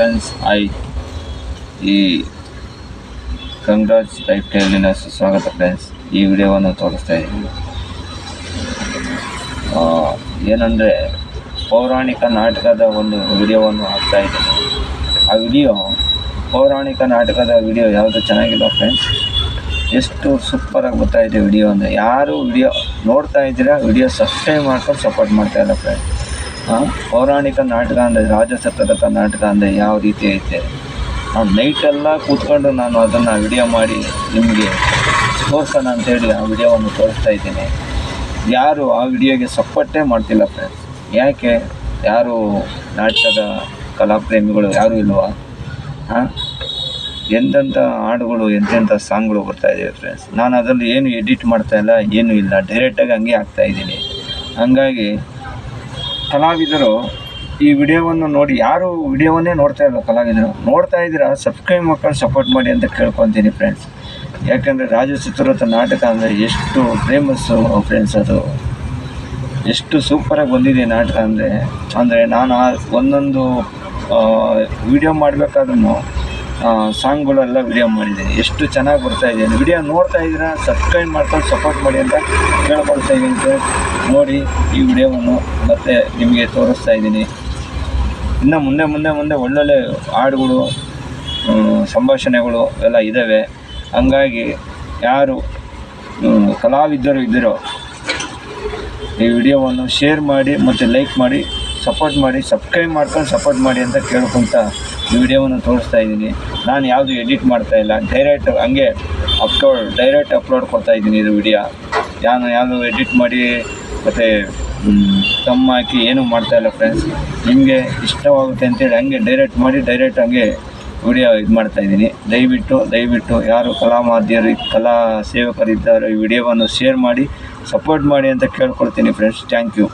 Friends, ಈ ಕಂಗ್ರಾಜ್ life ಸ್ಟೈಲಿನ ಸುಸ್ವಾಗತ friends. ಈ ವಿಡಿಯೋವನ್ನು ತೋರಿಸ್ತಾ ಇದ್ದೀನಿ. ಏನಂದರೆ ಪೌರಾಣಿಕ ನಾಟಕದ ಒಂದು ವಿಡಿಯೋವನ್ನು ಹಾಕ್ತಾಯಿದ್ದೀನಿ. ಆ ವಿಡಿಯೋ ಪೌರಾಣಿಕ ನಾಟಕದ ವಿಡಿಯೋ ಯಾವುದು ಚೆನ್ನಾಗಿಲ್ಲ ಫ್ರೆಂಡ್ಸ್. ಎಷ್ಟು ಸೂಪರಾಗಿ ಬರ್ತಾಯಿದೆ ವಿಡಿಯೋ ಅಂದರೆ, ಯಾರು ವಿಡಿಯೋ ನೋಡ್ತಾ ಇದ್ದೀರಾ ವಿಡಿಯೋ ಸಬ್ಸ್ಕ್ರೈಬ್ ಮಾಡ್ಕೊಂಡು ಸಪೋರ್ಟ್ ಮಾಡ್ತಾಯಿಲ್ಲ ಫ್ರೆಂಡ್ಸ್. ಪೌರಾಣಿಕ ನಾಟಕ ಅಂದರೆ ರಾಜಸಪ್ತಕ ನಾಟಕ ಅಂದರೆ ಯಾವ ರೀತಿ ಐತೆ, ನೈಟೆಲ್ಲ ಕೂತ್ಕೊಂಡು ನಾನು ಅದನ್ನು ವಿಡಿಯೋ ಮಾಡಿ ನಿಮಗೆ ತೋರಿಸೋಣ ಅಂಥೇಳಿ ಆ ವಿಡಿಯೋವನ್ನು ತೋರಿಸ್ತಾ ಇದ್ದೀನಿ. ಯಾರು ಆ ವಿಡಿಯೋಗೆ ಸಪೋರ್ಟೇ ಮಾಡ್ತಿಲ್ಲ ಫ್ರೆಂಡ್ಸ್. ಯಾಕೆ? ಯಾರು ನಾಟಕದ ಕಲಾಪ್ರೇಮಿಗಳು ಯಾರೂ ಇಲ್ವಾ? ಎಂತೆಂಥ ಹಾಡುಗಳು ಎಂತೆಂಥ ಸಾಂಗ್ಗಳು ಬರ್ತಾಯಿದ್ದೀವಿ ಫ್ರೆಂಡ್ಸ್. ನಾನು ಅದರಲ್ಲಿ ಏನು ಎಡಿಟ್ ಮಾಡ್ತಾಯಿಲ್ಲ, ಏನೂ ಇಲ್ಲ, ಡೈರೆಕ್ಟಾಗಿ ಹಂಗೆ ಹಾಕ್ತಾಯಿದ್ದೀನಿ. ಹಂಗಾಗಿ ಕಲಾವಿದರು ಈ ವಿಡಿಯೋವನ್ನು ನೋಡಿ, ಯಾರು ವಿಡಿಯೋವನ್ನೇ ನೋಡ್ತಾ ಇಲ್ಲ ಕಲಾವಿದರು, ನೋಡ್ತಾ ಇದ್ದೀರಾ ಸಬ್ಸ್ಕ್ರೈಬ್ ಮಾಡ್ಕೊಂಡು ಸಪೋರ್ಟ್ ಮಾಡಿ ಅಂತ ಕೇಳ್ಕೊತೀನಿ ಫ್ರೆಂಡ್ಸ್. ಯಾಕೆಂದರೆ ರಾಜಸಪ್ತಕ ನಾಟಕ ಅಂದರೆ ಎಷ್ಟು ಫೇಮಸ್ಸು ಫ್ರೆಂಡ್ಸ್. ಅದು ಎಷ್ಟು ಸೂಪರಾಗಿ ಬಂದಿದೆ ನಾಟಕ ಅಂದರೆ ನಾನು ಒಂದೊಂದು ವಿಡಿಯೋ ಮಾಡಬೇಕಾದ್ರೂ ಸಾಂಗ್ಗಳೆಲ್ಲ ವಿಡಿಯೋ ಮಾಡಿದ್ದೀನಿ. ಎಷ್ಟು ಚೆನ್ನಾಗಿ ಬರ್ತಾಯಿದೆ. ವಿಡಿಯೋ ನೋಡ್ತಾ ಇದ್ದೀರಾ ಸಬ್ಸ್ಕ್ರೈಬ್ ಮಾಡ್ಕೊಂಡು ಸಪೋರ್ಟ್ ಮಾಡಿ ಅಂತ ಕೇಳ್ಕೊಳ್ತಾ ಇದ್ದೀನಿ ಫ್ರೆಂಡ್ಸ್. ನೋಡಿ ಈ ವಿಡಿಯೋವನ್ನು ಮತ್ತೆ ನಿಮಗೆ ತೋರಿಸ್ತಾ ಇದ್ದೀನಿ. ಇನ್ನು ಮುಂದೆ ಒಳ್ಳೊಳ್ಳೆ ಹಾಡುಗಳು, ಸಂಭಾಷಣೆಗಳು ಎಲ್ಲ ಇದ್ದಾವೆ. ಹಂಗಾಗಿ ಯಾರು ಕಲಾವಿದರು ಇದ್ದೀರೋ ಈ ವಿಡಿಯೋವನ್ನು ಶೇರ್ ಮಾಡಿ ಮತ್ತು ಲೈಕ್ ಮಾಡಿ ಸಪೋರ್ಟ್ ಮಾಡಿ, ಸಬ್ಸ್ಕ್ರೈಬ್ ಮಾಡ್ಕೊಂಡು ಸಪೋರ್ಟ್ ಮಾಡಿ ಅಂತ ಕೇಳ್ಕೊತ ಈ ವಿಡಿಯೋವನ್ನು ತೋರಿಸ್ತಾ ಇದ್ದೀನಿ. ನಾನು ಯಾವುದು ಎಡಿಟ್ ಮಾಡ್ತಾಯಿಲ್ಲ, ಡೈರೆಕ್ಟ್ ಅಪ್ಲೋಡ್ ಕೊಡ್ತಾಯಿದ್ದೀನಿ. ಇದು ವಿಡಿಯೋ ನಾನು ಯಾವುದು ಎಡಿಟ್ ಮಾಡಿ ಮತ್ತು ತಮ್ಮ ಹಾಕಿ ಏನೂ ಮಾಡ್ತಾಯಿಲ್ಲ ಫ್ರೆಂಡ್ಸ್. ನಿಮಗೆ ಇಷ್ಟವಾಗುತ್ತೆ ಅಂತೇಳಿ ಹಂಗೆ ಡೈರೆಕ್ಟ್ ಮಾಡಿ ಹಂಗೆ ವಿಡಿಯೋ ಇದು ಮಾಡ್ತಾಯಿದ್ದೀನಿ. ದಯವಿಟ್ಟು ಯಾರು ಕಲಾ ಸೇವಕರಿದ್ದಾರೆ ಈ ವಿಡಿಯೋವನ್ನು ಶೇರ್ ಮಾಡಿ ಸಪೋರ್ಟ್ ಮಾಡಿ ಅಂತ ಕೇಳ್ಕೊಳ್ತೀನಿ ಫ್ರೆಂಡ್ಸ್. Thank you.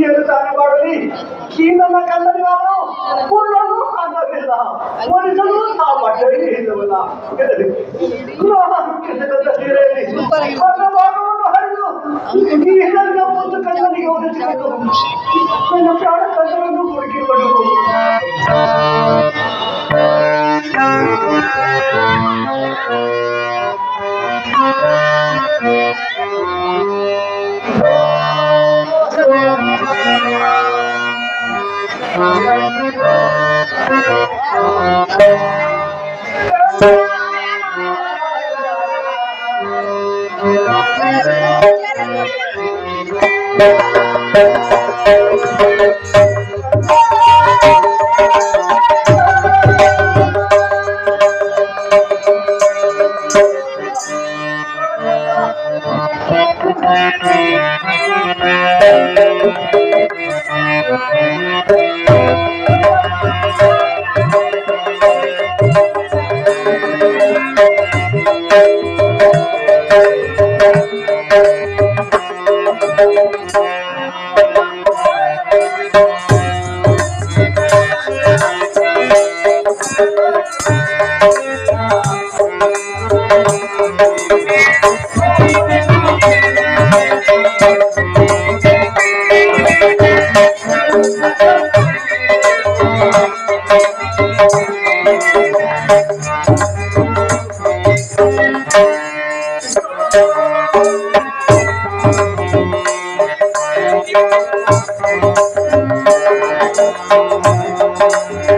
ಏನು ತಾನೇ ಮಾಡಲಿ? ಈ ನನ್ನ ಕನ್ನಡಿ ನಾನು ಪೂರ್ಣವೂ ಸಾಧ್ಯವಿಲ್ಲ, ಒಲಿಸಲು ಸಾಮರ್ಥ್ಯ ಇಲ್ಲವಲ್ಲ. ಭಾಗವನ್ನು ಹರಿದು ಈ ನನ್ನ ಒಂದು ಕನ್ನಡಿಗೆ ಒಲಿಸಬೇಕು. ನನ್ನ ಪ್ರಾಣ ಕನ್ನಡನ್ನು ಹುಡುಕಿಕೊಂಡು Thank you.